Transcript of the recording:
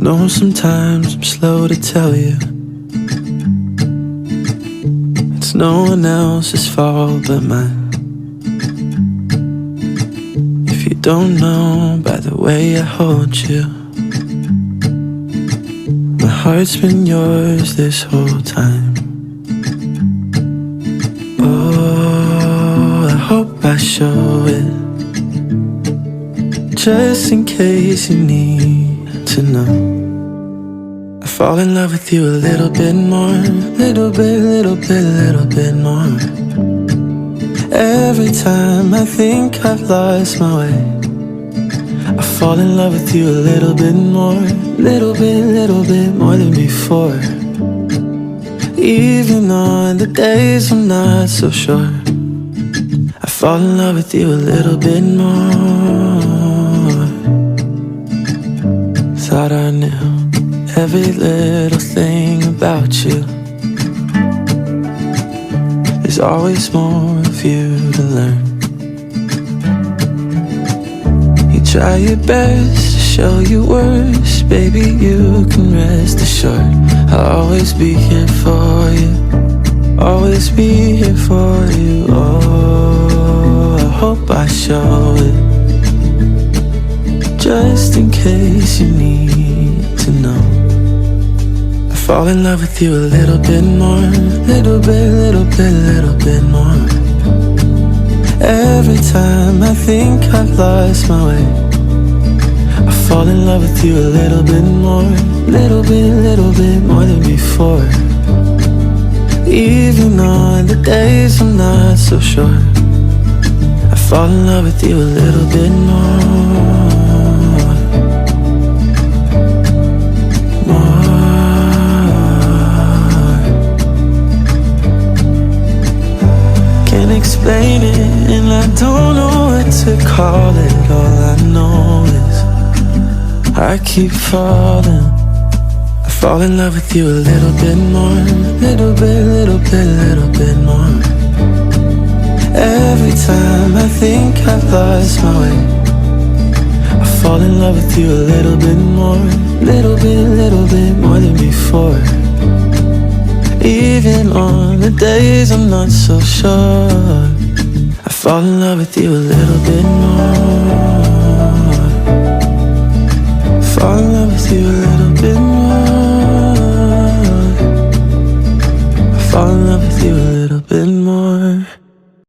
know sometimes I'm slow to tell you it's no one else's fault but mine. If you don't know by the way I hold you, my heart's been yours this whole time. Oh, I hope I show it, just in case you need to know. I fall in love with you a little bit more, little bit more. Every time I think I've lost my way, I fall in love with you a little bit more, little bit more than before. Even on the days I'm not so sure, I fall in love with you a little bit more. Thought I knew every little thing about you. There's always more of you to learn. You try your best to show your worst, baby, you can rest assured I'll always be here for you, always be here for you. Oh, I hope I show it, just in case you need to know. I fall in love with you a little bit more, little bit more. Every time I think I've lost my way, I fall in love with you a little bit more, little bit more than before. Even on the days I'm not so sure, I fall in love with you a little bit more. Can't explain it and I don't know what to call it. All I know is I keep falling. I fall in love with you a little bit more, little bit more. Every time I think I've lost my way, I fall in love with you a little bit more, little bit more than before. Even on the days I'm not so sure, I fall in love with you a little bit more.